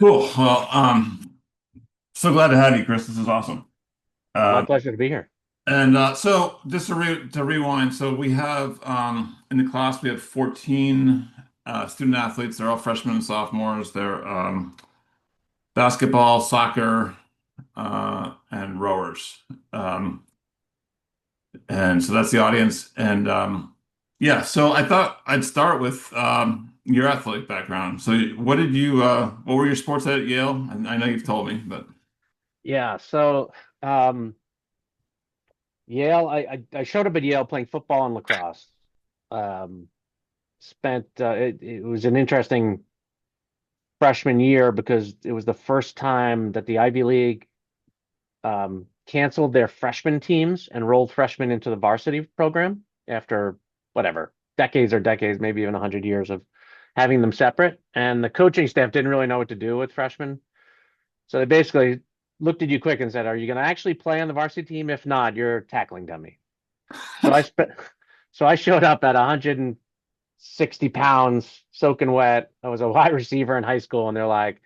Cool. Well, so glad to have you, Chris. This is awesome. My Um, pleasure to be here. so just to rewind, so we have in the class we have 14 student athletes. They're all freshmen and sophomores. They're basketball, soccer, and rowers. Um, and so that's the audience. And yeah, so I thought I'd start with your athletic background. So what were your sports at Yale? And I know you've told me, but Yeah, so um, Yale, I showed up at Yale playing football and lacrosse. Um, spent it was an interesting freshman year because it was the first time that the Ivy League canceled their freshman teams and rolled freshmen into the varsity program after whatever decades or decades, maybe even 100 years of having them separate. And the coaching staff didn't really know what to do with freshmen. So they basically looked at you quick and said, "Are you going to actually play on the varsity team? If not, you're a tackling dummy." So I spent, so I showed up at 160 pounds, soaking wet. I was a wide receiver in high school, and they're like,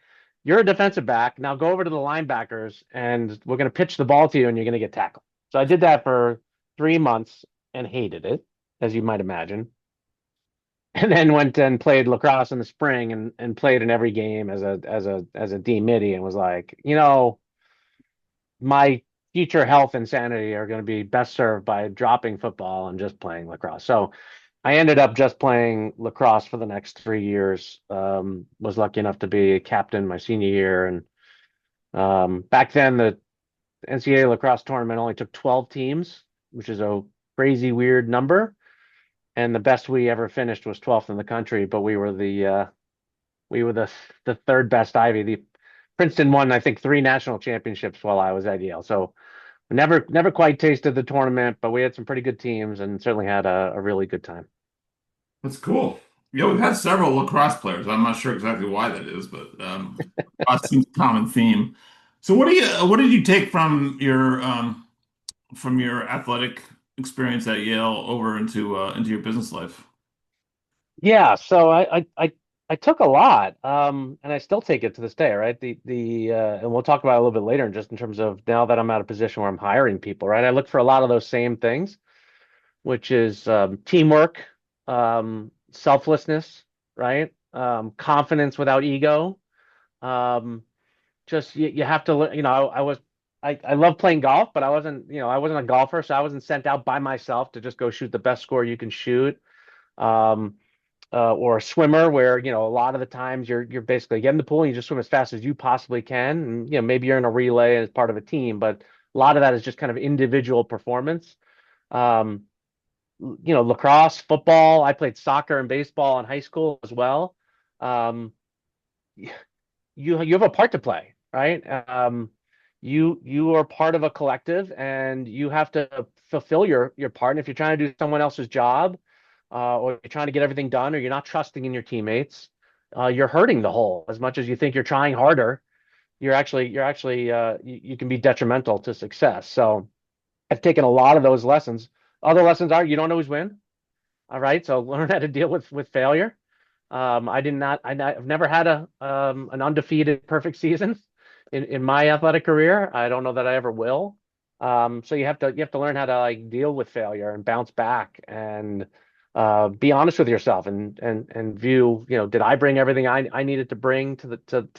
"You're a defensive back. Now go over to the linebackers, and we're going to pitch the ball to you, and you're going to get tackled." So I did that for 3 months and hated it, as you might imagine. And then went and played lacrosse in the spring and played in every game as a D midi and was like, my future health and sanity are going to be best served by dropping football and just playing lacrosse. So I ended up just playing lacrosse for the next 3 years. Was lucky enough to be a captain my senior year, and back then the NCAA lacrosse tournament only took 12 teams, which is a crazy weird number. And the best we ever finished was 12th in the country, but we were the third best Ivy. The Princeton won, I think, three national championships while I was at Yale. So never quite tasted the tournament, but we had some pretty good teams and certainly had a really good time. that's cool. Yeah, we've had several lacrosse players. I'm not sure exactly why that is, but lacrosse seems a common theme. So what did you take from your athletic experience at Yale over into your business life? Yeah, so I took a lot, and I still take it to this day, right? And we'll talk about it a little bit later, just in terms of now that I'm at a position where I'm hiring people, right? I look for a lot of those same things, which is teamwork, selflessness, right? Confidence without ego. Um, just you have to, I love playing golf, but I wasn't a golfer, so I wasn't sent out by myself to just go shoot the best score you can shoot. Um, or a swimmer where a lot of the times you're basically get in the pool and you just swim as fast as you possibly can, and maybe you're in a relay as part of a team, but a lot of that is just kind of individual performance. um Lacrosse, football, I played soccer and baseball in high school as well. um you have a part to play, right? You are part of a collective and you have to fulfill your part. And if you're trying to do someone else's job, or you're trying to get everything done, or you're not trusting in your teammates, you're hurting the whole. As much as you think you're trying harder, you can be detrimental to success. So I've taken a lot of those lessons. Other lessons are you don't always win. All right, so learn how to deal with failure. I did not. I've never had an undefeated perfect season in my athletic career. I don't know that I ever will. So you have to learn how to like deal with failure and bounce back and be honest with yourself and view. Did I bring everything I needed to bring to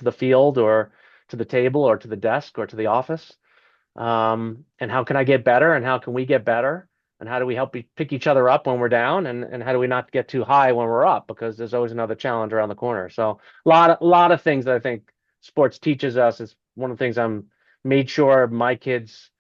the field or to the table or to the desk or to the office? And how can I get better? And how can we get better? And how do we help pick each other up when we're down? And how do we not get too high when we're up? Because there's always another challenge around the corner. So a lot of things that I think sports teaches us is one of the things I'm made sure my kids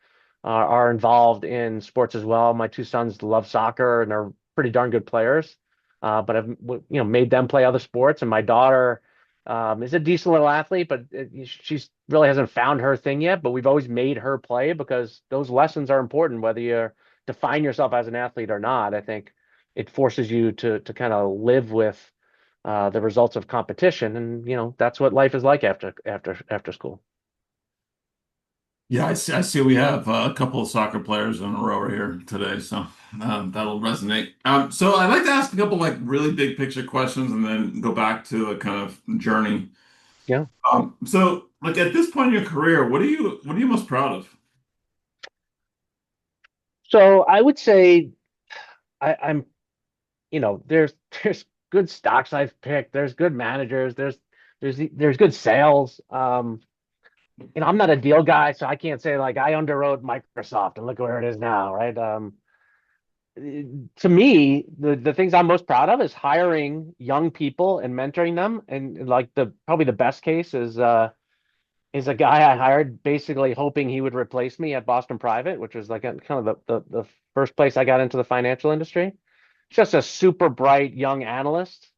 are involved in sports as well. My two sons love soccer and are pretty darn good players. But I've made them play other sports, and my daughter is a decent little athlete, but she's really hasn't found her thing yet. But we've always made her play because those lessons are important, whether you define yourself as an athlete or not. I think it forces you to kind of live with the results of competition, and that's what life is like after school. Yeah, I see we have a couple of soccer players in a row here today, so that'll resonate. So I'd like to ask a couple like really big picture questions and then go back to a kind of journey. Yeah. So like at this point in your career, what are you most proud of? So I would say I'm, there's good stocks I've picked. There's good managers. There's good sales. I'm not a deal guy, so I can't say like I underwrote Microsoft and look where it is now, right? To me, the things I'm most proud of is hiring young people and mentoring them. And like the probably the best case is a guy I hired basically hoping he would replace me at Boston Private, which was like kind of the first place I got into the financial industry. Just a super bright young analyst,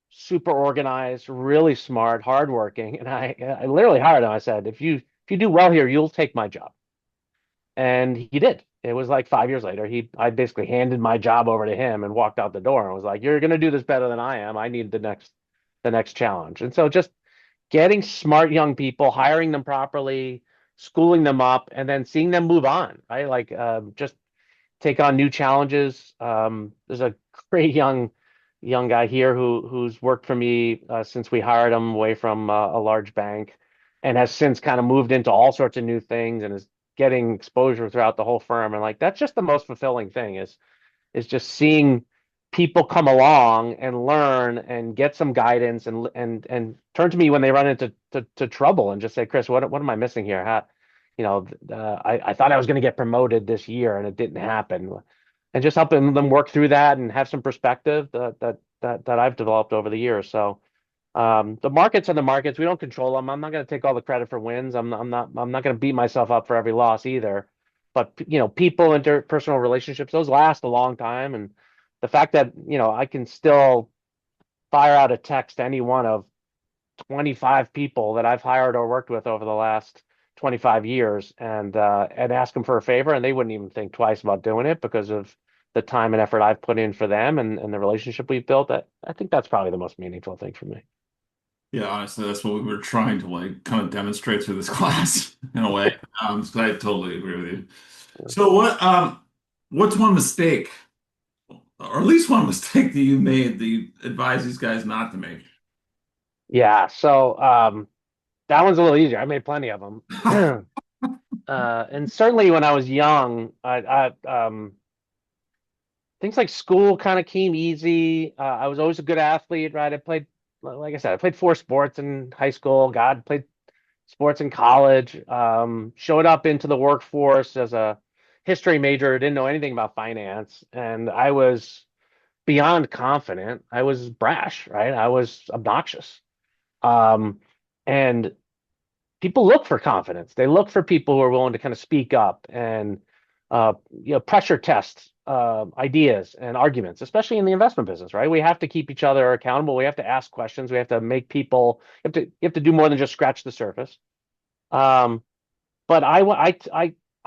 super organized, really smart, hardworking. And I literally hired him. I said, if you do well here, you'll take my job. And he did. It was like 5 years later. I basically handed my job over to him and walked out the door and was like, "You're going to do this better than I am. I need the next challenge." And so just getting smart young people, hiring them properly, schooling them up, and then seeing them move on, right? Like just take on new challenges. There's a great young guy here who's worked for me since we hired him away from a large bank, and has since kind of moved into all sorts of new things and is getting exposure throughout the whole firm. And like that's just the most fulfilling thing is just seeing people come along and learn and get some guidance and turn to me when they run into to trouble and just say, Chris, what am I missing here? I thought I was going to get promoted this year and it didn't happen. And just helping them work through that and have some perspective that I've developed over the years. So the markets are the markets. We don't control them. I'm not going to take all the credit for wins. I'm not going to beat myself up for every loss either. But people, interpersonal relationships, those last a long time. And the fact that I can still fire out a text to any one of 25 people that I've hired or worked with over the last 25 years and ask them for a favor, and they wouldn't even think twice about doing it because of the time and effort I've put in for them and the relationship we've built. That I think that's probably the most meaningful thing for me. Yeah, honestly, that's what we were trying to like kind of demonstrate through this class in a way. So I totally agree with you. So what's one mistake, or at least one mistake that you made that you advise these guys not to make? Yeah, so that one's a little easier. I made plenty of them. And certainly when I was young, things like school kind of came easy. I was always a good athlete, right? Like I said, I played four sports in high school. God, played sports in college. Showed up into the workforce as a history major. Didn't know anything about finance, and I was beyond confident. I was brash, right? I was obnoxious. Um, and people look for confidence. They look for people who are willing to kind of speak up and pressure test ideas and arguments, especially in the investment business, right? We have to keep each other accountable. We have to ask questions. We have to make people. You have to do more than just scratch the surface. Um, but I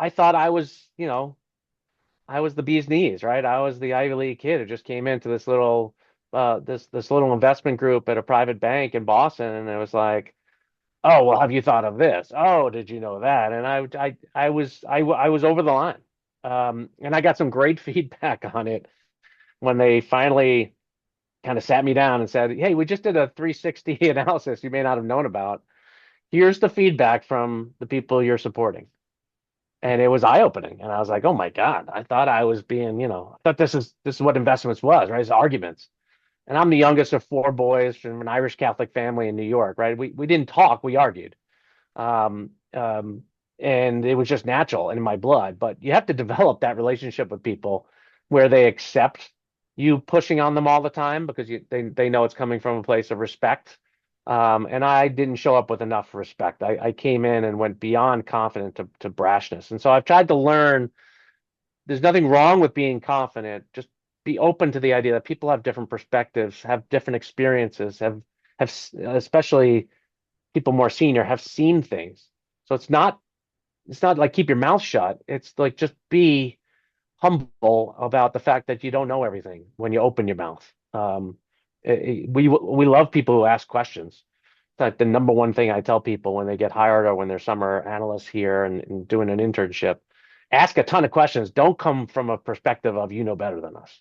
thought I was the bee's knees, right? I was the Ivy League kid who just came into this little investment group at a private bank in Boston, and it was like, oh, well, have you thought of this? Oh, did you know that? And I was over the line. And I got some great feedback on it when they finally kind of sat me down and said, "Hey, we just did a 360 analysis you may not have known about. Here's the feedback from the people you're supporting." And it was eye-opening. And I was like, "Oh my God, I thought I was being, I thought this is what investments was, right? It's arguments." And I'm the youngest of four boys from an Irish Catholic family in New York, right? We didn't talk, we argued. um, um, and it was just natural in my blood. But you have to develop that relationship with people where they accept you pushing on them all the time because they know it's coming from a place of respect. And I didn't show up with enough respect. I came in and went beyond confident to brashness. And so I've tried to learn there's nothing wrong with being confident. Just be open to the idea that people have different perspectives, have different experiences, have especially people more senior have seen things. So it's not like keep your mouth shut. It's like just be humble about the fact that you don't know everything when you open your mouth. We love people who ask questions. It's like the number one thing I tell people when they get hired or when they're summer analysts here and doing an internship. Ask a ton of questions. Don't come from a perspective of you know better than us.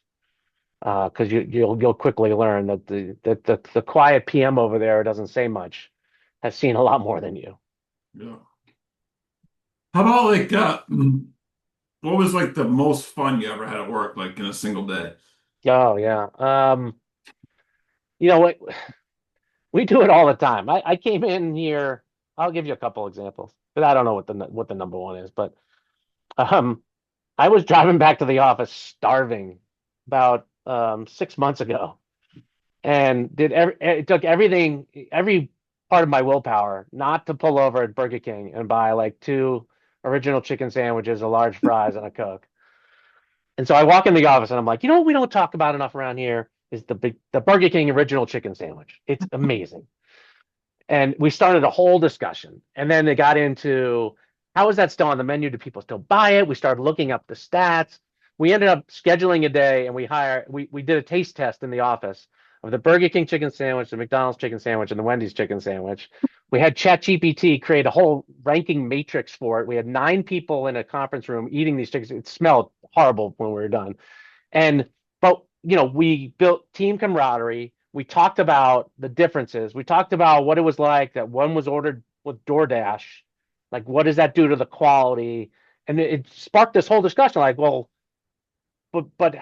because you'll quickly learn that the quiet PM over there doesn't say much, has seen a lot more than you. Yeah. How about like what was like the most fun you ever had at work, like in a single day? Oh yeah. You know what? We do it all the time. I came in here. I'll give you a couple examples, but I don't know what the number one is. But um, I was driving back to the office starving about 6 months ago, and it took every part of my willpower not to pull over at Burger King and buy like two original chicken sandwiches, a large fries, and a Coke. And so I walk in the office and I'm like, you know what we don't talk about enough around here is the Burger King original chicken sandwich. It's amazing. And we started a whole discussion. And then they got into how is that still on the menu? Do people still buy it? We started looking up the stats. We ended up scheduling a day and we did a taste test in the office of the Burger King chicken sandwich, the McDonald's chicken sandwich, and the Wendy's chicken sandwich. We had ChatGPT create a whole ranking matrix for it. We had 9 people in a conference room eating these chickens. It smelled horrible when we were done. And but we built team camaraderie. We talked about the differences. We talked about what it was like that one was ordered with DoorDash. Like, what does that do to the quality? And it sparked this whole discussion. Like, well, but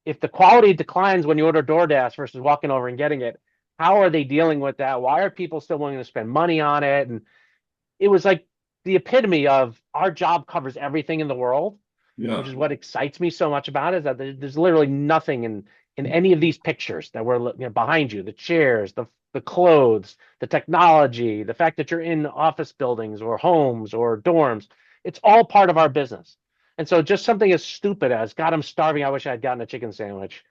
if the quality declines when you order DoorDash versus walking over and getting it, how are they dealing with that? Why are people still willing to spend money on it? And it was like the epitome of our job covers everything in the world, which Yeah. is what excites me so much about it, is that there's literally nothing in any of these pictures that were behind you, the chairs, the clothes, the technology, the fact that you're in office buildings or homes or dorms. It's all part of our business. And so just something as stupid as, God, I'm starving, I wish I had gotten a chicken sandwich,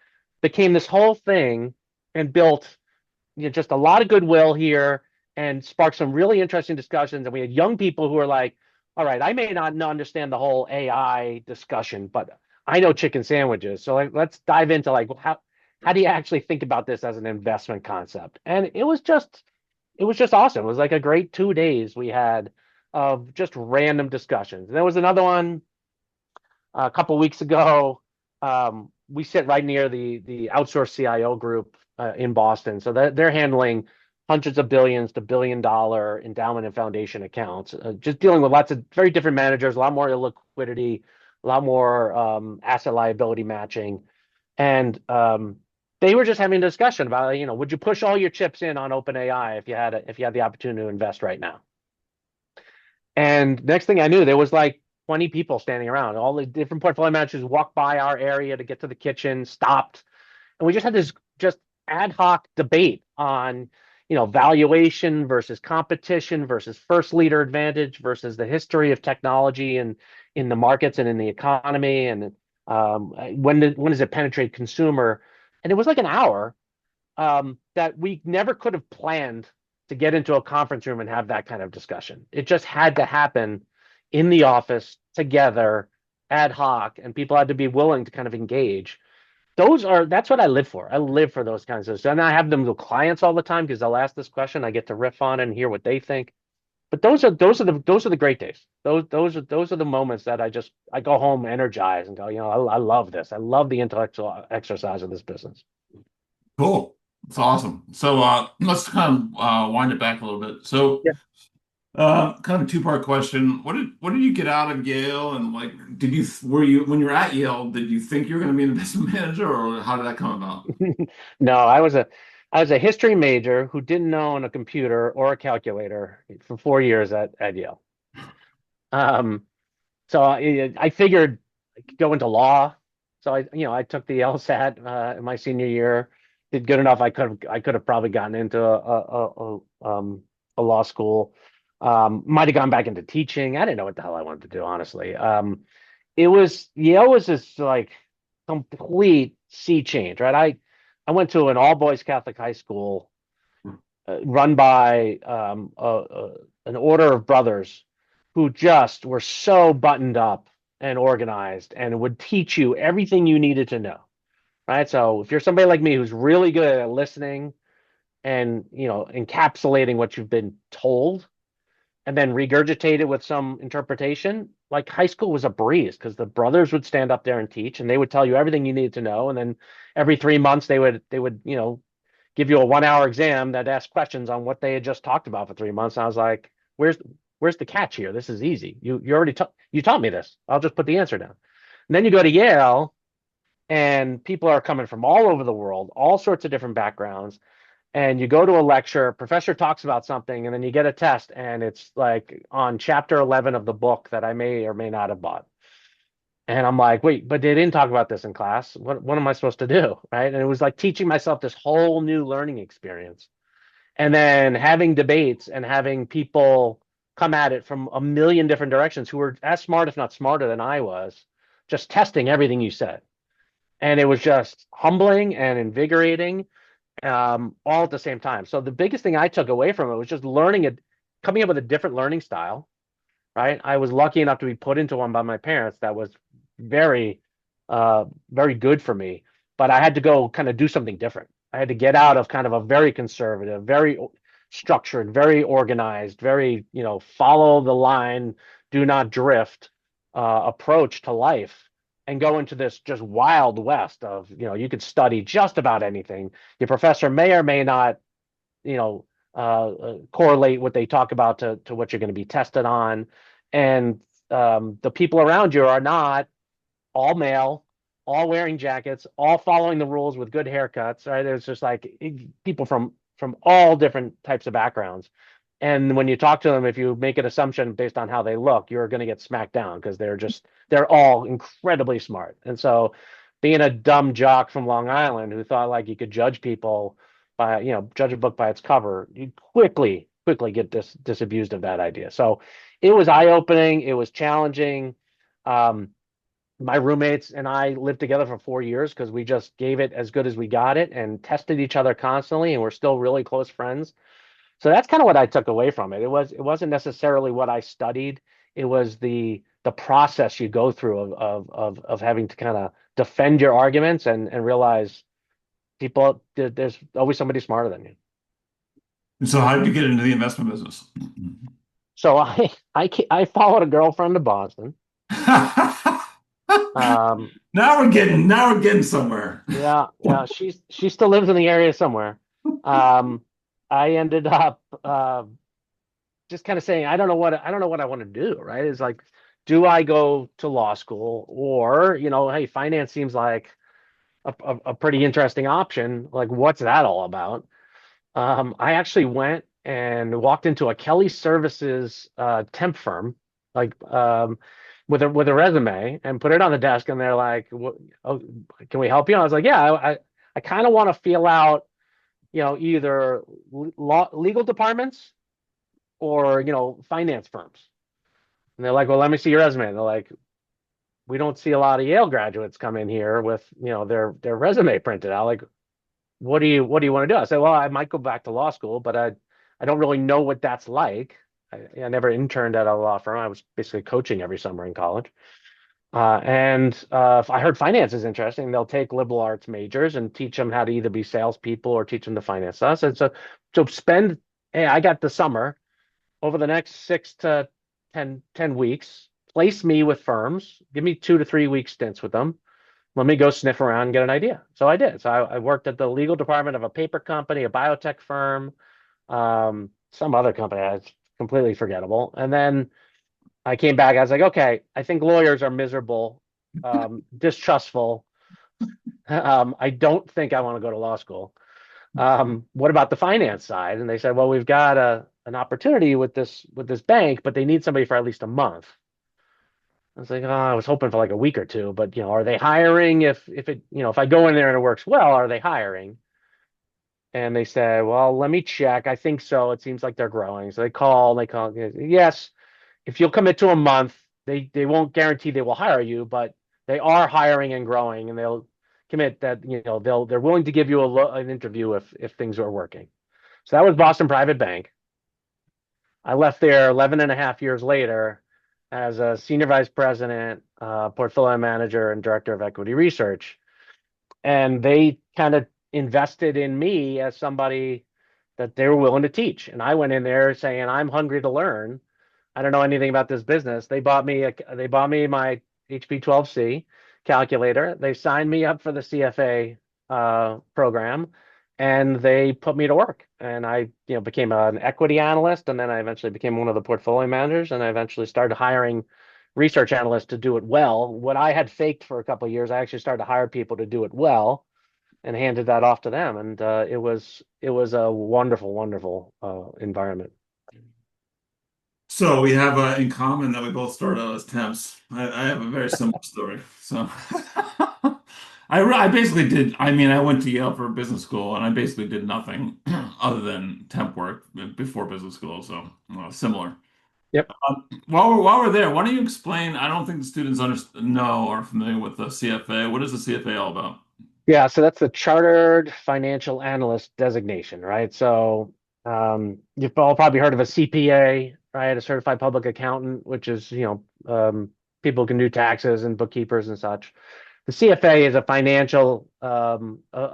became this whole thing and built just a lot of goodwill here and sparked some really interesting discussions. And we had young people who were like, all right, I may not understand the whole AI discussion, but I know chicken sandwiches. So like, let's dive into like how do you actually think about this as an investment concept? And it was just awesome. It was like a great 2 days we had of just random discussions. And there was another one a couple weeks ago. We sit right near the outsourced CIO group in Boston, so they're handling hundreds of billions to $1 billion endowment and foundation accounts, just dealing with lots of very different managers, a lot more illiquidity, a lot more asset liability matching, and they were just having a discussion about, would you push all your chips in on OpenAI if you had the opportunity to invest right now? And next thing I knew, there was like 20 people standing around. All the different portfolio managers walked by our area to get to the kitchen, stopped, and we just had this just ad hoc debate on, valuation versus competition versus first leader advantage versus the history of technology and in the markets and in the economy, and when does it penetrate consumer? And it was like an hour that we never could have planned to get into a conference room and have that kind of discussion. It just had to happen in the office together, ad hoc, and people had to be willing to kind of engage. That's what I live for. I live for those kinds of stuff. And I have them with clients all the time because they'll ask this question. I get to riff on it and hear what they think. But those are the great days. Those are the moments that I go home energized and go, I love this. I love the intellectual exercise of this business. Cool. It's awesome. So let's kind of wind it back a little bit. So kind of a two-part question. What did you get out of Yale, and like did you were you when you were at Yale, did you think you were going to be an investment manager, or how did that come about? No, I was a history major who didn't own a computer or a calculator for 4 years at Yale. Um, so I figured I could go into law. So I took the LSAT in my senior year, did good enough. I could have probably gotten into a law school. Might have gone back into teaching. I didn't know what the hell I wanted to do, honestly. Yale was this like complete sea change, right? I went to an all boys Catholic high school run by an order of brothers who just were so buttoned up and organized and would teach you everything you needed to know, right? So if you're somebody like me who's really good at listening and encapsulating what you've been told, and then regurgitate it with some interpretation. Like high school was a breeze because the brothers would stand up there and teach, and they would tell you everything you needed to know. And then every 3 months they would give you a 1 hour exam that asked questions on what they had just talked about for 3 months. And I was like, where's the catch here? This is easy. You already you taught me this. I'll just put the answer down. And then you go to Yale, and people are coming from all over the world, all sorts of different backgrounds, and you go to a lecture, professor talks about something, and then you get a test, and it's like on chapter 11 of the book that I may or may not have bought. And I'm like, wait, but they didn't talk about this in class. What am I supposed to do? Right. And it was like teaching myself this whole new learning experience. And then having debates and having people come at it from a million different directions who were as smart, if not smarter than I was, just testing everything you said. And it was just humbling and invigorating, all at the same time. So the biggest thing I took away from it was just learning it, coming up with a different learning style, right? I was lucky enough to be put into one by my parents that was very, very good for me. But I had to go kind of do something different. I had to get out of kind of a very conservative, very structured, very organized, very, follow the line, do not drift approach to life and go into this just wild west of, you could study just about anything. Your professor may or may not, correlate what they talk about to what you're going to be tested on. And the people around you are not all male, all wearing jackets, all following the rules with good haircuts. Right? There's just like people from all different types of backgrounds. And when you talk to them, if you make an assumption based on how they look, you're going to get smacked down because they're all incredibly smart. And so being a dumb jock from Long Island who thought like you could judge people by, judge a book by its cover, you quickly get disabused of that idea. So it was eye-opening, it was challenging. Um, my roommates and I lived together for 4 years because we just gave it as good as we got it and tested each other constantly, and we're still really close friends. So that's kind of what I took away from it. It wasn't necessarily what I studied. It was the process you go through of having to kind of defend your arguments and realize there's always somebody smarter than you. And so how did you get into the investment business? So I followed a girlfriend to Boston. Um, Now we're getting somewhere. yeah, she still lives in the area somewhere. Um, I ended up just kind of saying, I don't know what I want to do, right? It's like, do I go to law school or, hey, finance seems like a pretty interesting option. Like, what's that all about? I actually went and walked into a Kelly Services temp firm, like with a resume and put it on the desk, and they're like, oh, can we help you? I was like, yeah, I kind of want to feel out, either legal departments or finance firms. And they're like, well, let me see your resume. And they're like, we don't see a lot of Yale graduates come in here with their resume printed out. Like, what do you want to do? I said, well, I might go back to law school, but I don't really know what that's like. I never interned at a law firm. I was basically coaching every summer in college. And if I heard finance is interesting, they'll take liberal arts majors and teach them how to either be salespeople or teach them to finance us. And so spend, hey, I got the summer over the next 6 to 10 weeks, place me with firms, give me 2 to 3 week stints with them. Let me go sniff around and get an idea. So I did. So I worked at the legal department of a paper company, a biotech firm, some other company that's completely forgettable. And then I came back. I was like, okay, I think lawyers are miserable, distrustful. I don't think I want to go to law school. What about the finance side? And they said, well, we've got an opportunity with this bank, but they need somebody for at least a month. I was like, oh, I was hoping for like a week or two, but are they hiring? If I go in there and it works well, are they hiring? And they said, well, let me check. I think so. It seems like they're growing. So they call. Yes, if you'll commit to a month, they won't guarantee they will hire you, but they are hiring and growing, and they'll commit that they're willing to give you an interview if things are working. So that was Boston Private Bank. I left there 11 and a half years later as a senior vice president, portfolio manager, and director of equity research. And they kind of invested in me as somebody that they were willing to teach. And I went in there saying, I'm hungry to learn. I don't know anything about this business. They bought me my HP 12C calculator. They signed me up for the CFA program, and they put me to work. And I, became an equity analyst, and then I eventually became one of the portfolio managers, and I eventually started hiring research analysts to do it well. What I had faked for a couple of years, I actually started to hire people to do it well and handed that off to them. And it was a wonderful, wonderful environment. So we have in common that we both started out as temps. I have a very similar story. So I basically did. I mean, I went to Yale for business school, and I basically did nothing other than temp work before business school. So similar. Yep. While we're there, why don't you explain? I don't think the students know or are familiar with the CFA. What is the CFA all about? Yeah, so that's the Chartered Financial Analyst designation, right? So you've all probably heard of a CPA, right? A certified public accountant, which is, people can do taxes and bookkeepers and such. The CFA is a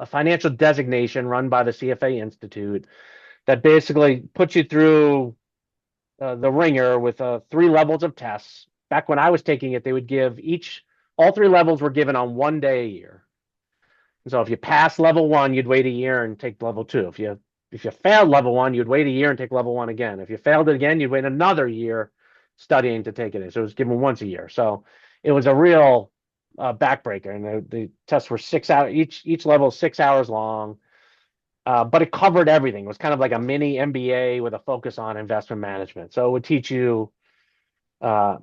financial designation run by the CFA Institute that basically puts you through the ringer with three levels of tests. Back when I was taking it, they would all three levels were given on one day a year. So if you pass level one, you'd wait a year and take level two. If you failed level one, you'd wait a year and take level one again. If you failed it again, you'd wait another year studying to take it in. So it was given once a year. So it was a real backbreaker. And the tests were 6 hours, each level 6 hours long. But it covered everything. It was kind of like a mini MBA with a focus on investment management. So it would teach you uh,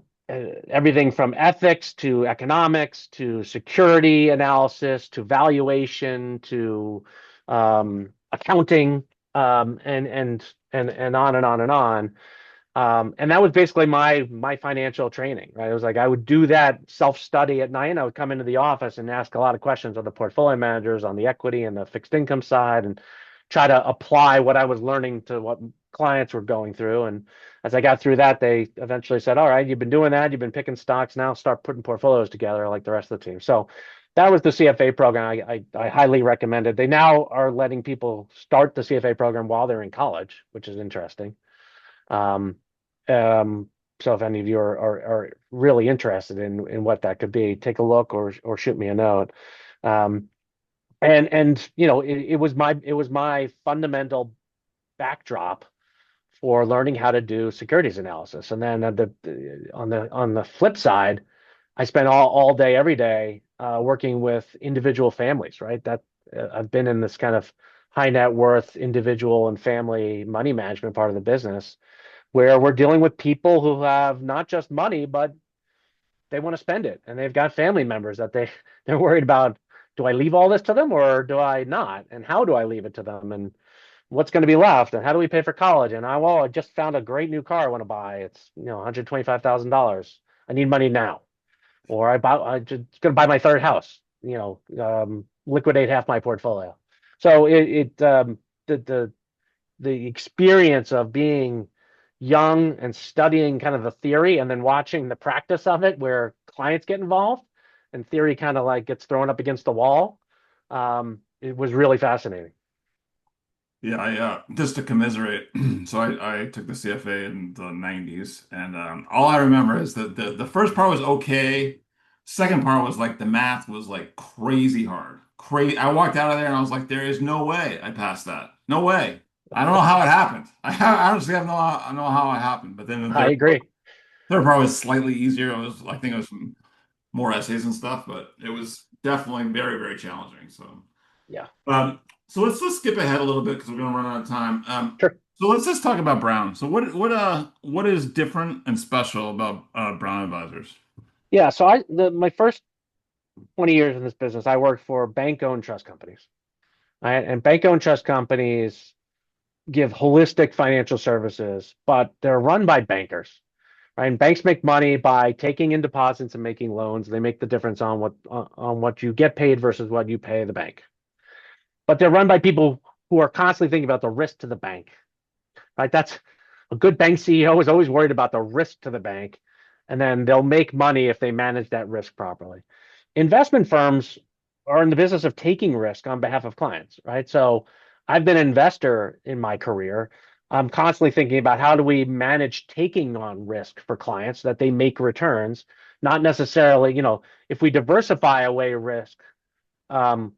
everything from ethics to economics to security analysis to valuation to accounting, and on and on and on. And that was basically my financial training, right? It was like I would do that self-study at night, and I would come into the office and ask a lot of questions of the portfolio managers on the equity and the fixed income side, and try to apply what I was learning to what clients were going through. And as I got through that, they eventually said, "All right, you've been doing that, you've been picking stocks, now start putting portfolios together like the rest of the team." So that was the CFA program. I highly recommend it. They now are letting people start the CFA program while they're in college, which is interesting. Um, so if any of you are really interested in what that could be, take a look or shoot me a note. Um, and it was my fundamental backdrop for learning how to do securities analysis. And then on the flip side, I spent all day every day working with individual families, right? That I've been in this kind of high net worth individual and family money management part of the business where we're dealing with people who have not just money, but they want to spend it, and they've got family members that they're worried about. Do I leave all this to them or do I not? And how do I leave it to them? And what's going to be left? And how do we pay for college? And I just found a great new car I want to buy. It's $125,000. I need money now. Or I just going to buy my third house. Liquidate half my portfolio. So the experience of being young and studying kind of the theory and then watching the practice of it where clients get involved and theory kind of like gets thrown up against the wall. It was really fascinating. Yeah, just to commiserate. So I took the CFA in the 90s, and all I remember is that the first part was okay. Second part was like the math was like crazy hard. Crazy. I walked out of there and I was like, there is no way I passed that. No way. I don't know how it happened. I honestly have no I know how it happened. But then the I agree. third part was slightly easier. I think it was some more essays and stuff, but it was definitely very, very challenging. So. Yeah, Um, so let's just skip ahead a little bit because we're going to run out of time. sure. So let's just talk about Brown. So what is different and special about Brown Advisors? Yeah, so my first 20 years in this business, I worked for bank-owned trust companies. Right? And bank-owned trust companies give holistic financial services, but they're run by bankers. Right? And banks make money by taking in deposits and making loans. They make the difference on what you get paid versus what you pay the bank. But they're run by people who are constantly thinking about the risk to the bank. Right? That's a good bank CEO is always worried about the risk to the bank, and then they'll make money if they manage that risk properly. Investment firms are in the business of taking risk on behalf of clients, right? So I've been an investor in my career, I'm constantly thinking about how do we manage taking on risk for clients so that they make returns, not necessarily, if we diversify away risk,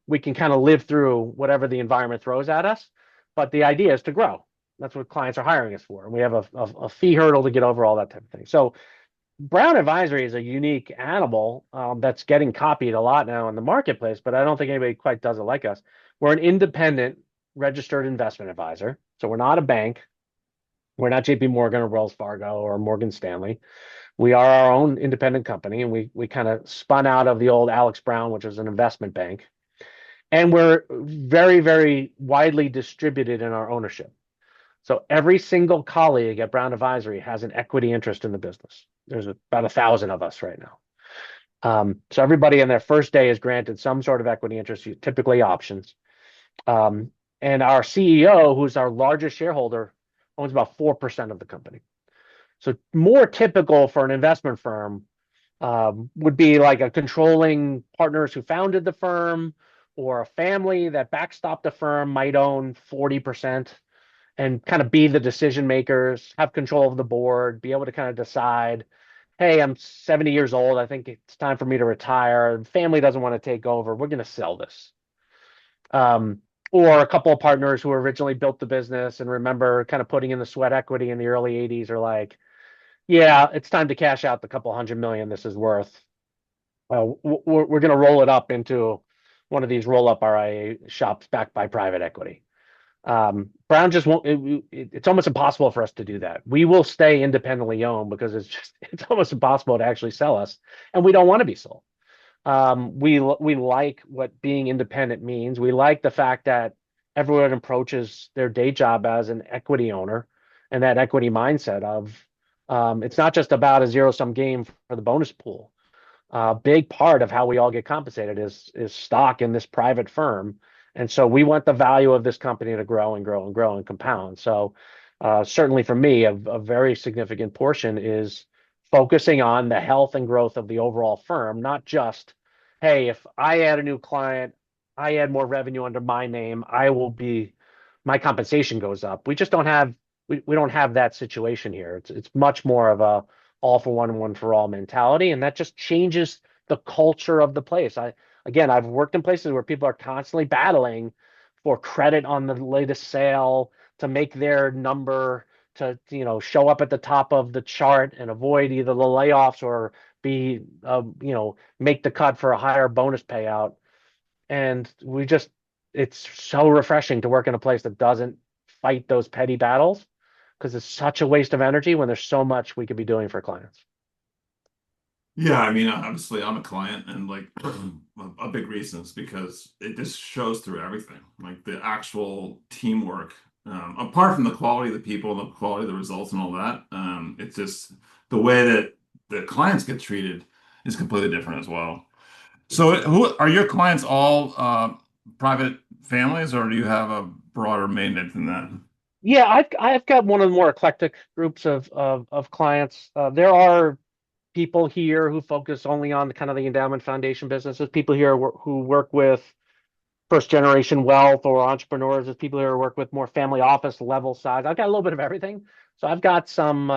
we can kind of live through whatever the environment throws at us. But the idea is to grow. That's what clients are hiring us for. And we have a fee hurdle to get over, all that type of thing. So Brown Advisory is a unique animal that's getting copied a lot now in the marketplace, but I don't think anybody quite does it like us. We're an independent registered investment advisor. So we're not a bank. We're not JP Morgan or Wells Fargo or Morgan Stanley. We are our own independent company, and we kind of spun out of the old Alex Brown, which was an investment bank. And we're very, very widely distributed in our ownership. So every single colleague at Brown Advisory has an equity interest in the business. There's about 1,000 of us right now. So everybody in their first day is granted some sort of equity interest, typically options. Um, and our CEO, who's our largest shareholder, owns about 4% of the company. So more typical for an investment firm would be like a controlling partners who founded the firm, or a family that backstopped the firm might own 40% and kind of be the decision makers, have control of the board, be able to kind of decide, hey, I'm 70 years old. I think it's time for me to retire. The family doesn't want to take over. We're going to sell this. Um, or a couple of partners who originally built the business and remember kind of putting in the sweat equity in the early 80s are like, yeah, it's time to cash out the couple hundred million this is worth. We're going to roll it up into one of these roll up RIA shops backed by private equity. Brown just won't. It's almost impossible for us to do that. We will stay independently owned because it's almost impossible to actually sell us, and we don't want to be sold. We like what being independent means. We like the fact that everyone approaches their day job as an equity owner, and that equity mindset of it's not just about a zero sum game for the bonus pool. A big part of how we all get compensated is stock in this private firm. And so we want the value of this company to grow and grow and grow and compound. So certainly for me, a very significant portion is focusing on the health and growth of the overall firm, not just, hey, if I add a new client, I add more revenue under my name, my compensation goes up. We don't have that situation here. It's much more of a all for one and one for all mentality, and that just changes the culture of the place. I've worked in places where people are constantly battling for credit on the latest sale to make their number to show up at the top of the chart and avoid either the layoffs or be make the cut for a higher bonus payout. And it's so refreshing to work in a place that doesn't fight those petty battles because it's such a waste of energy when there's so much we could be doing for clients. Yeah, I mean, obviously, I'm a client, and like a big reason is because it just shows through everything, like the actual teamwork. Apart from the quality of the people, the quality of the results, and all that, it's just the way that the clients get treated is completely different as well. So, who are your clients all private families, or do you have a broader mandate than that? Yeah, I've got one of the more eclectic groups of clients. There are people here who focus only on kind of the endowment foundation business. There's people here who work with first generation wealth or entrepreneurs. There's people here who work with more family office level size. I've got a little bit of everything. So I've got some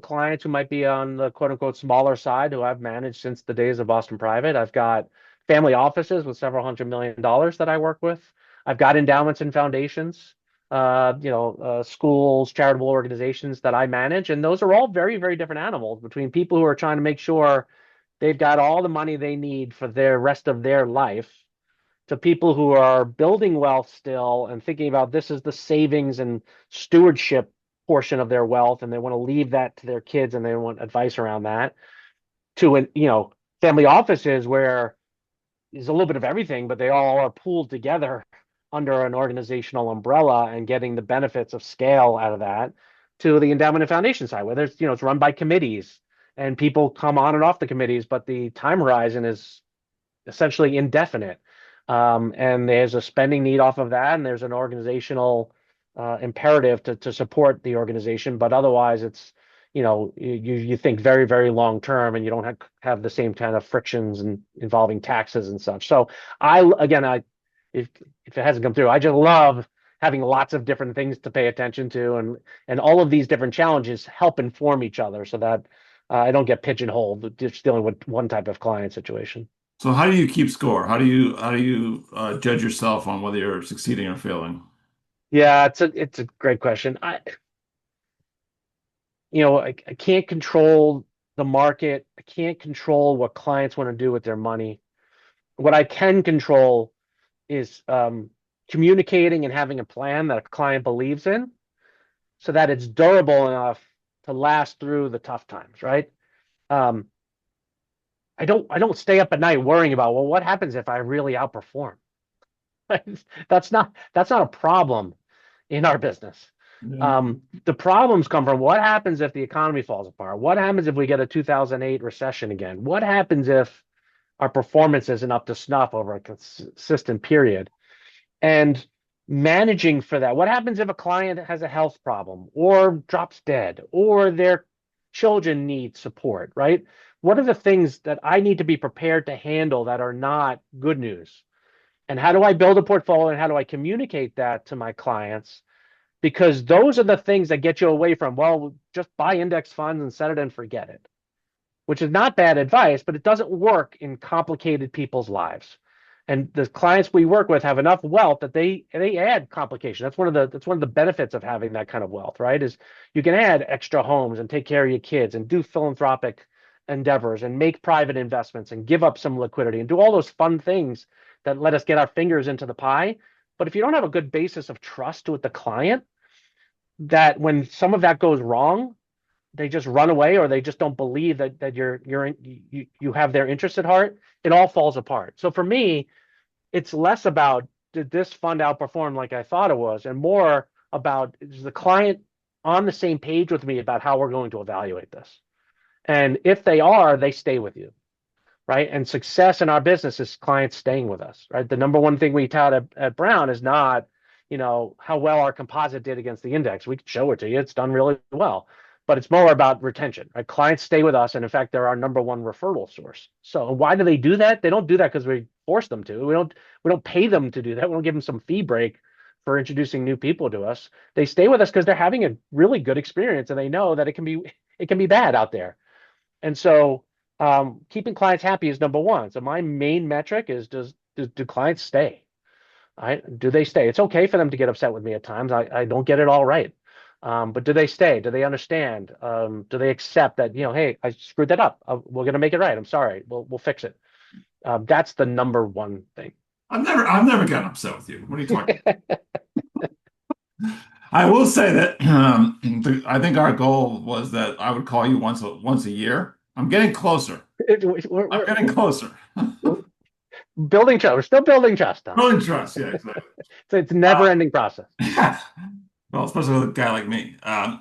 clients who might be on the quote unquote smaller side who I've managed since the days of Boston Private. I've got family offices with several $100 million that I work with. I've got endowments and foundations, schools, charitable organizations that I manage, and those are all very, very different animals between people who are trying to make sure they've got all the money they need for their rest of their life to people who are building wealth still and thinking about this is the savings and stewardship portion of their wealth, and they want to leave that to their kids and they want advice around that, to family offices where there's a little bit of everything, but they all are pooled together under an organizational umbrella and getting the benefits of scale out of that, to the endowment and foundation side where there's it's run by committees and people come on and off the committees, but the time horizon is essentially indefinite. And there's a spending need off of that, and there's an organizational imperative to support the organization. But otherwise, it's you think very, very long term, and you don't have the same kind of frictions and involving taxes and such. So I again, I if it hasn't come through, I just love having lots of different things to pay attention to, and all of these different challenges help inform each other so that I don't get pigeonholed with just dealing with one type of client situation. So how do you keep score? How do you judge yourself on whether you're succeeding or failing? Yeah, it's a great question. I can't control the market. I can't control what clients want to do with their money. What I can control is communicating and having a plan that a client believes in so that it's durable enough to last through the tough times, right? Um, I don't stay up at night worrying about, well, what happens if I really outperform? That's not a problem in our business. Yeah. The problems come from what happens if the economy falls apart? What happens if we get a 2008 recession again? What happens if our performance isn't up to snuff over a consistent period? And managing for that. What happens if a client has a health problem or drops dead or their children need support, right? What are the things that I need to be prepared to handle that are not good news? And how do I build a portfolio and how do I communicate that to my clients? Because those are the things that get you away from, well, just buy index funds and set it and forget it, which is not bad advice, but it doesn't work in complicated people's lives. And the clients we work with have enough wealth that they add complication. That's one of the benefits of having that kind of wealth, right? Is you can add extra homes and take care of your kids and do philanthropic endeavors and make private investments and give up some liquidity and do all those fun things that let us get our fingers into the pie. But if you don't have a good basis of trust with the client, that when some of that goes wrong, they just run away or they just don't believe that you have their interest at heart, it all falls apart. So for me, it's less about did this fund outperform like I thought it was, and more about is the client on the same page with me about how we're going to evaluate this. And if they are, they stay with you, right? And success in our business is clients staying with us, right? The number one thing we tout at Brown is not, how well our composite did against the index. We can show it to you. It's done really well. But it's more about retention, right? Clients stay with us. And in fact, they're our number one referral source. So why do they do that? They don't do that because we force them to. We don't pay them to do that. We don't give them some fee break for introducing new people to us. They stay with us because they're having a really good experience and they know that it can be bad out there. And so keeping clients happy is number one. So my main metric is do clients stay? Right? Do they stay? It's okay for them to get upset with me at times. I don't get it all right. But do they stay? Do they understand? Do they accept that, hey, I screwed that up. We're going to make it right. I'm sorry. We'll fix it. That's the number one thing. I've never gotten upset with you. What are you talking I will say that I think our goal was that I would call you once a year. I'm getting closer. I'm getting closer. We're building trust. We're still building trust, Tom. Building trust. Yeah, exactly. So it's a Uh, never-ending process. well, especially with a guy like me. I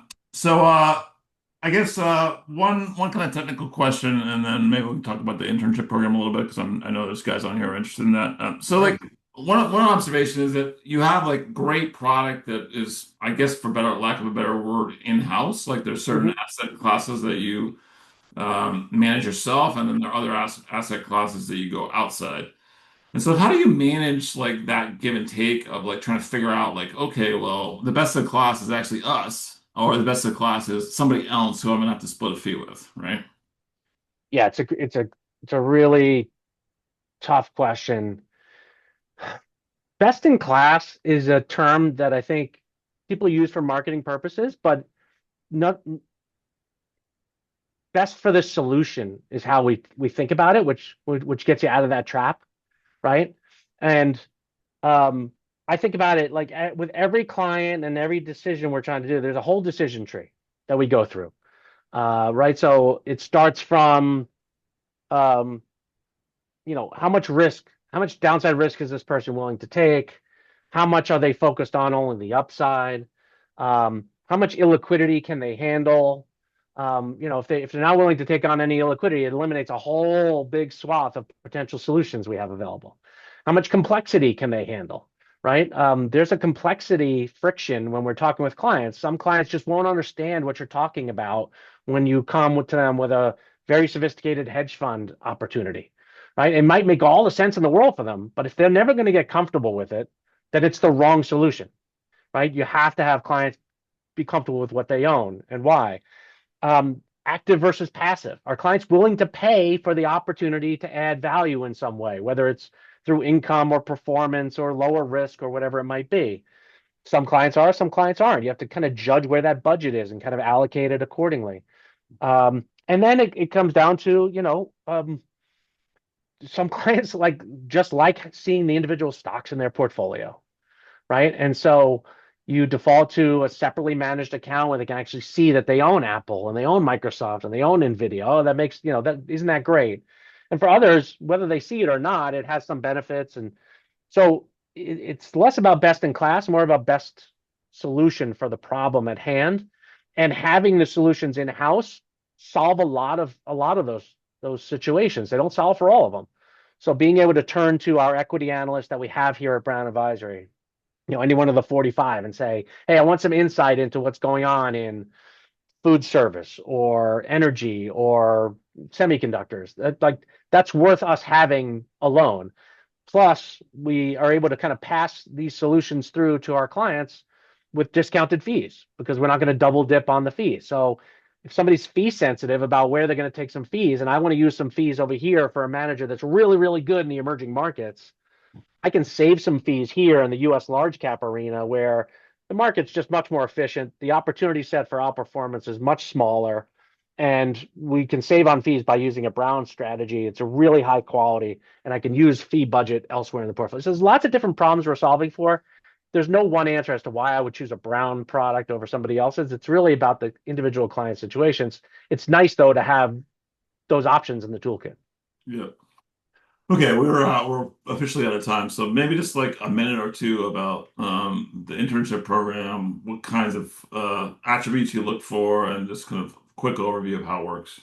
guess one kind of technical question, and then maybe we can talk about the internship program a little bit because I know there's guys on here who are interested in that. Like one observation is that you have like great product that is, I guess, for better lack of a better word, in-house. Like there's certain Mhm. asset classes that you manage yourself, and then there are other asset classes that you go outside. And so how do you manage like that give and take of like trying to figure out like, okay, well, the best of the class is actually us, or the best of the class is somebody else who I'm gonna have to split a fee with, right? Yeah, it's a really tough question. Best in class is a term that I think people use for marketing purposes, but not best for the solution is how we think about it, which gets you out of that trap, right? And um, I think about it like with every client and every decision we're trying to do, there's a whole decision tree that we go through, right? So it starts from um, how much downside risk is this person willing to take? How much are they focused on only the upside? How much illiquidity can they handle? If they're not willing to take on any illiquidity, it eliminates a whole big swath of potential solutions we have available. How much complexity can they handle? Right? There's a complexity friction when we're talking with clients. Some clients just won't understand what you're talking about when you come to them with a very sophisticated hedge fund opportunity, right? It might make all the sense in the world for them, but if they're never going to get comfortable with it, then it's the wrong solution. right? You have to have clients be comfortable with what they own and why. Active versus passive. Are clients willing to pay for the opportunity to add value in some way, whether it's through income or performance or lower risk or whatever it might be? Some clients are, some clients aren't. You have to kind of judge where that budget is and kind of allocate it accordingly. And then it comes down to, some clients just like seeing the individual stocks in their portfolio, right? And so you default to a separately managed account where they can actually see that they own Apple and they own Microsoft and they own Nvidia. Oh, that makes, that isn't that great? And for others, whether they see it or not, it has some benefits. And so it's less about best in class, more about best solution for the problem at hand. And having the solutions in house solve a lot of those situations. They don't solve for all of them. So being able to turn to our equity analysts that we have here at Brown Advisory, any one of the 45, and say, hey, I want some insight into what's going on in food service or energy or semiconductors. That's worth us having alone. Plus, we are able to kind of pass these solutions through to our clients with discounted fees because we're not going to double dip on the fees. So if somebody's fee sensitive about where they're going to take some fees, and I want to use some fees over here for a manager that's really, really good in the emerging markets, I can save some fees here in the US large cap arena where the market's just much more efficient. The opportunity set for outperformance is much smaller, and we can save on fees by using a Brown strategy. It's a really high quality, and I can use fee budget elsewhere in the portfolio. So there's lots of different problems we're solving for. There's no one answer as to why I would choose a Brown product over somebody else's. It's really about the individual client situations. It's nice though to have those options in the toolkit. Yeah. Okay, we're officially out of time, so maybe just like a minute or two about the internship program, what kinds of attributes you look for, and just kind of quick overview of how it works.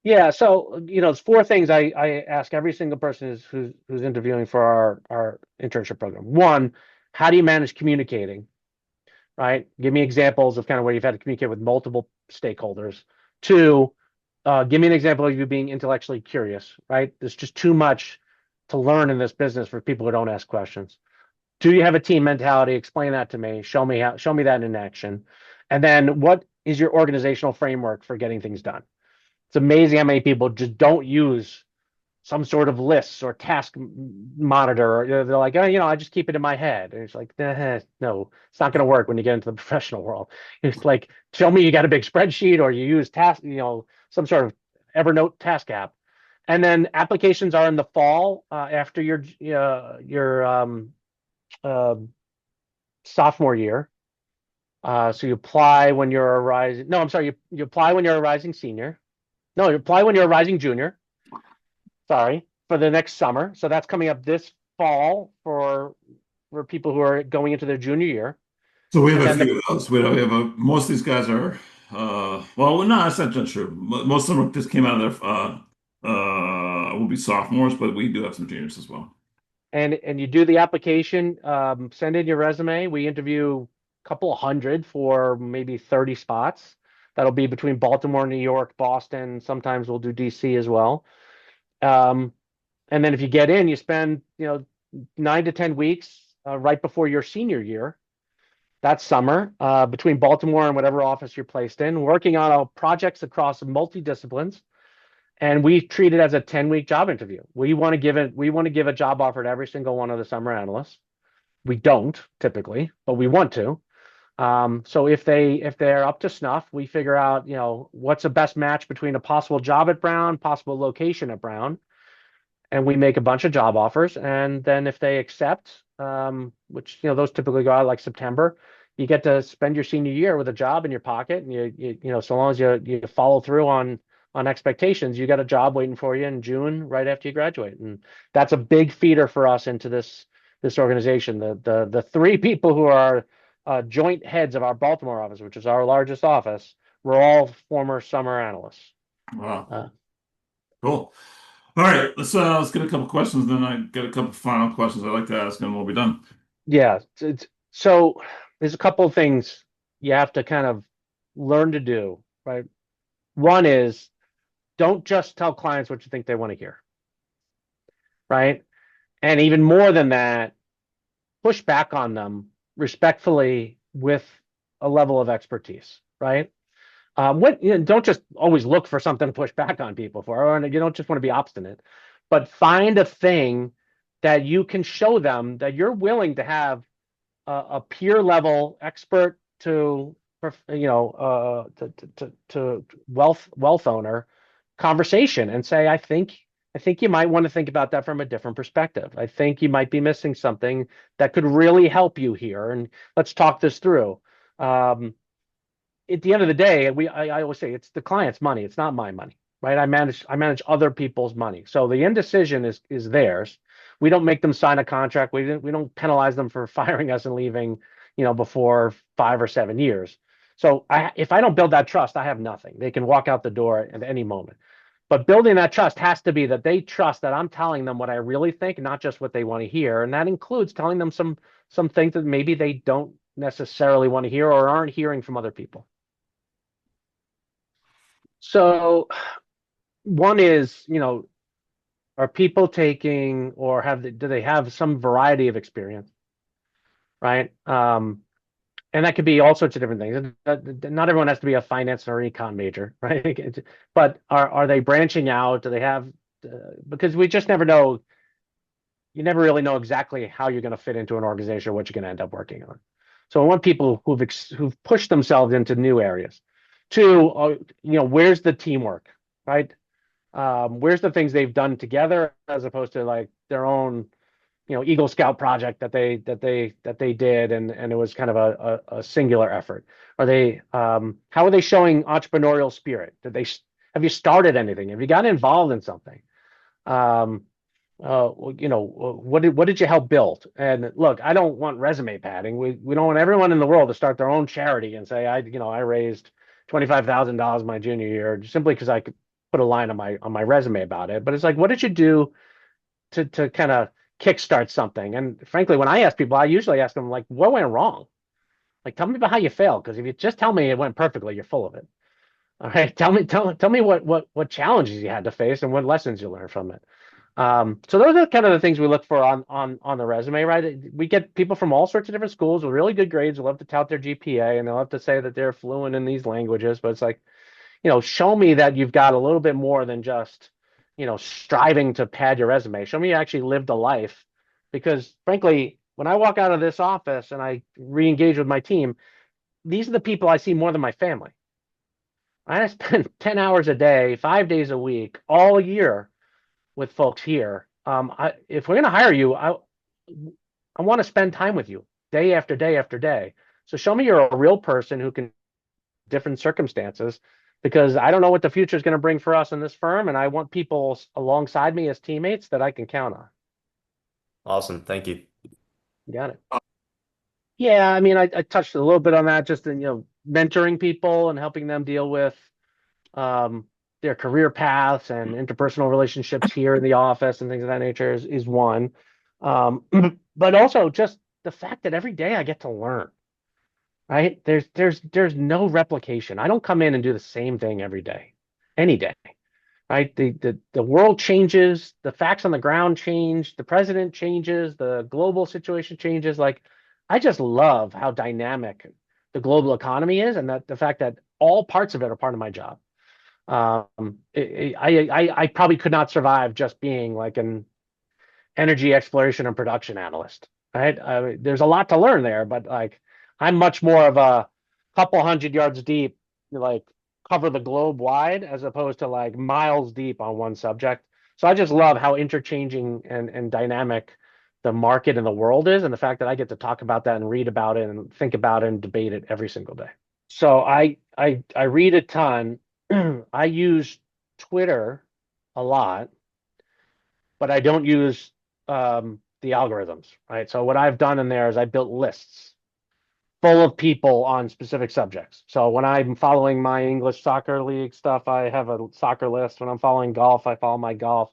Yeah, so it's four things I ask every single person who's interviewing for our internship program. One, how do you manage communicating? Right? Give me examples of kind of where you've had to communicate with multiple stakeholders. Two, give me an example of you being intellectually curious. Right? There's just too much to learn in this business for people who don't ask questions. Do you have a team mentality? Explain that to me. Show me that in action. And then what is your organizational framework for getting things done? It's amazing how many people just don't use some sort of lists or task monitor. They're like, oh, I just keep it in my head. And it's like, no, it's not going to work when you get into the professional world. It's like, show me you got a big spreadsheet or you use task, some sort of Evernote task app. And then applications are in the fall after your uh, sophomore year. So you apply when you're a rising. No, I'm sorry. You apply when you're a rising senior. No, you apply when you're a rising junior. Sorry, for the next summer. So that's coming up this fall for people who are going into their junior year. So we have And a then few of those. Most of these guys are, well, no, that's not true. Most of them just came out of their, will be sophomores, but we do have some juniors as well. and you do the application, send in your resume. We interview a couple of hundred for maybe 30 spots. That'll be between Baltimore, New York, Boston. Sometimes we'll do DC as well. Um, and then if you get in, you spend 9 to 10 weeks right before your senior year. That summer, between Baltimore and whatever office you're placed in, working on projects across multi-disciplines. And we treat it as a 10-week job interview. We want to give a job offer to every single one of the summer analysts. We don't typically, but we want to. So if they're up to snuff, we figure out, what's the best match between a possible job at Brown, possible location at Brown, and we make a bunch of job offers. And then if they accept, which those typically go out like September, you get to spend your senior year with a job in your pocket, and so long as you follow through on expectations, you got a job waiting for you in June right after you graduate. And that's a big feeder for us into this organization. The three people who are joint heads of our Baltimore office, which is our largest office, we're all former summer analysts. Wow, Uh, cool. All right, let's get a couple questions, then I get a couple final questions I'd like to ask, and we'll be done. Yeah. So there's a couple of things you have to kind of learn to do, right? One is don't just tell clients what you think they want to hear, right? And even more than that, push back on them respectfully with a level of expertise, right? Don't just always look for something to push back on people for, or you don't just want to be obstinate, but find a thing that you can show them that you're willing to have a peer level expert to to wealth owner conversation and say, I think you might want to think about that from a different perspective. I think you might be missing something that could really help you here, and let's talk this through. Um, at the end of the day, I always say it's the client's money. It's not my money, right? I manage other people's money. So the indecision is theirs. We don't make them sign a contract. We don't penalize them for firing us and leaving, before 5 or 7 years. So if I don't build that trust, I have nothing. They can walk out the door at any moment. But building that trust has to be that they trust that I'm telling them what I really think, not just what they want to hear. And that includes telling them some things that maybe they don't necessarily want to hear or aren't hearing from other people. So one is, are people taking or do they have some variety of experience, right? And that could be all sorts of different things. Not everyone has to be a finance or econ major, right? But are they branching out? Do they have, because we just never know. You never really know exactly how you're going to fit into an organization or what you're going to end up working on. So I want people who've pushed themselves into new areas. Two, where's the teamwork, right? Where's the things they've done together as opposed to like their own, Eagle Scout project that they did, and it was kind of a singular effort. How are they showing entrepreneurial spirit? Have you started anything? Have you gotten involved in something? Um, what did you help build? And look, I don't want resume padding. We don't want everyone in the world to start their own charity and say I raised $25,000 my junior year simply because I could put a line on my resume about it. But it's like, what did you do to kind of kickstart something? And frankly, when I ask people, I usually ask them like, what went wrong? Like, tell me about how you failed. Because if you just tell me it went perfectly, you're full of it. All right, tell me what challenges you had to face and what lessons you learned from it. So those are kind of the things we look for on the resume, right? We get people from all sorts of different schools with really good grades who love to tout their GPA and they'll have to say that they're fluent in these languages, but it's like, show me that you've got a little bit more than just, striving to pad your resume. Show me you actually lived a life, because frankly, when I walk out of this office and I re-engage with my team, these are the people I see more than my family. I spend 10 hours a day, 5 days a week, all year with folks here. If we're going to hire you, I want to spend time with you day after day after day. So show me you're a real person who can different circumstances, because I don't know what the future is going to bring for us in this firm, and I want people alongside me as teammates that I can count on. Awesome. Thank you. Got it. Yeah, I mean, I touched a little bit on that, just in mentoring people and helping them deal with um, their career paths and interpersonal relationships here in the office and things of that nature is one. Um, but also just the fact that every day I get to learn, right? There's no replication. I don't come in and do the same thing every day, any day, right? The world changes, the facts on the ground change, the president changes, the global situation changes. Like, I just love how dynamic the global economy is, and that the fact that all parts of it are part of my job. I probably could not survive just being like an energy exploration and production analyst, right? There's a lot to learn there, but like I'm much more of a couple hundred yards deep, like cover the globe wide, as opposed to like miles deep on one subject. So I just love how interchanging and dynamic the market and the world is, and the fact that I get to talk about that and read about it and think about it and debate it every single day. So I read a ton. I use Twitter a lot, but I don't use the algorithms, right? So what I've done in there is I built lists full of people on specific subjects. So when I'm following my English soccer league stuff, I have a soccer list. When I'm following golf, I follow my golf.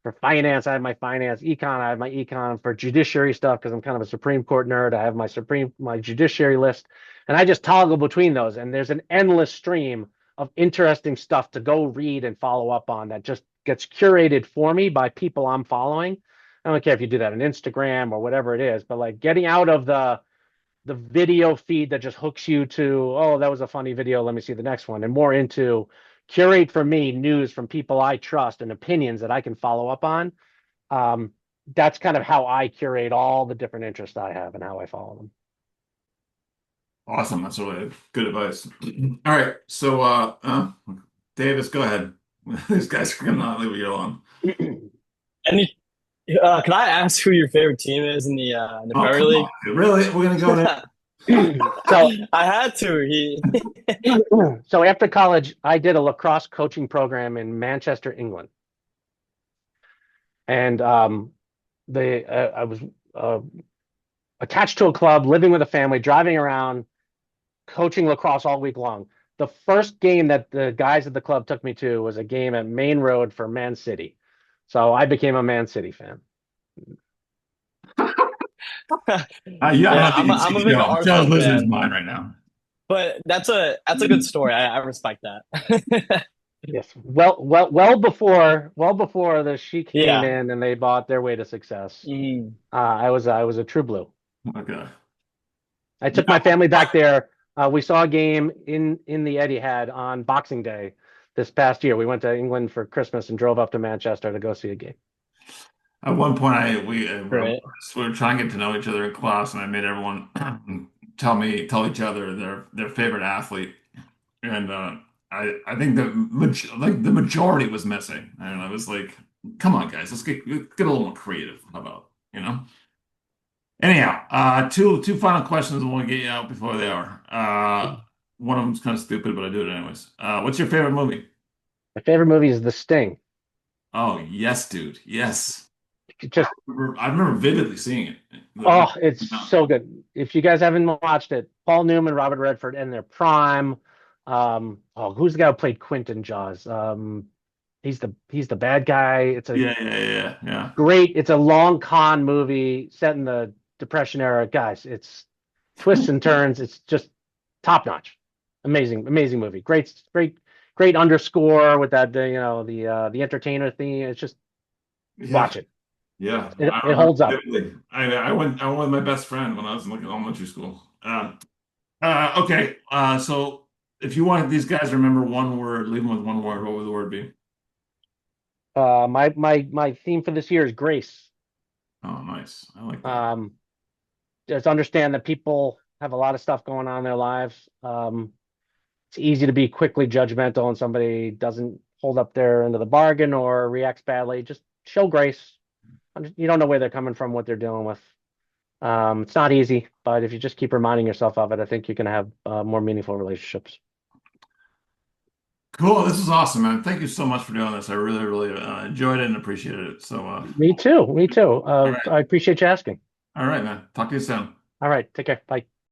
For finance, I have my finance. Econ, I have my econ. For judiciary stuff, because I'm kind of a Supreme Court nerd, I have my judiciary list. And I just toggle between those. And there's an endless stream of interesting stuff to go read and follow up on that just gets curated for me by people I'm following. I don't care if you do that on Instagram or whatever it is, but like getting out of the the video feed that just hooks you to, oh, that was a funny video, let me see the next one, and more into curate for me news from people I trust and opinions that I can follow up on. Um, that's kind of how I curate all the different interests I have and how I follow them. Awesome. That's really good advice. All right. So, Davis, go ahead. These guys are gonna not leave you alone. Any, can I ask who your favorite team is in the Oh, Premier come on. League? Really? We're gonna go there? So I had to. He, so after college, I did a lacrosse coaching program in Manchester, England, and I was uh, attached to a club, living with a family, driving around, coaching lacrosse all week long. The first game that the guys at the club took me to was a game at Main Road for Man City. So I became a Man City fan. Yeah, yeah, you can I'm a see big Joe's Arsenal losing his fan, mind right now. but that's a good story. I respect that. Yes, well before the Sheik came Yeah. in and they bought their way to success. Mm. I was a true blue. Okay. I took Yeah. my family back there. We saw a game in the Etihad on Boxing Day this past year. We went to England for Christmas and drove up to Manchester to go see a game. At one point, Right. we were trying to get to know each other in class, and I made everyone tell each other their favorite athlete, and I think the majority was missing, and I was like, "Come on, guys, let's get a little more creative. How about, you know?" Anyhow, two final questions I want to get you out before the hour. One of them's kind of stupid, but I do it anyways. What's your favorite movie? My favorite movie is The Sting. Oh, yes, dude. Yes. Just I remember vividly seeing it. Oh, it's so good. If you guys haven't watched it, Paul Newman, Robert Redford in their prime. Who's the guy who played Quentin Jaws? He's the bad guy. It's a long con movie set in the Depression era. Guys, it's twists and turns. It's just top notch. Amazing movie. Great underscore with that, the entertainer theme. It's just Yeah, watch it. yeah. It holds up. Vividly. I went with my best friend when I was in like elementary school. Okay. So if you wanted these guys to remember one word, leave them with one word. What would the word be? My theme for this year is grace. Oh, nice. I like that. Just understand that people have a lot of stuff going on in their lives. It's easy to be quickly judgmental and somebody doesn't hold up their end of the bargain or reacts badly. Just show grace. You don't know where they're coming from, what they're dealing with. It's not easy, but if you just keep reminding yourself of it, I think you can have more meaningful relationships. Cool. This is awesome, man. Thank you so much for doing this. I really, really enjoyed it and appreciated it. So, Me too. all right. I appreciate you asking. All right, man. Talk to you soon. All right, take care. Bye.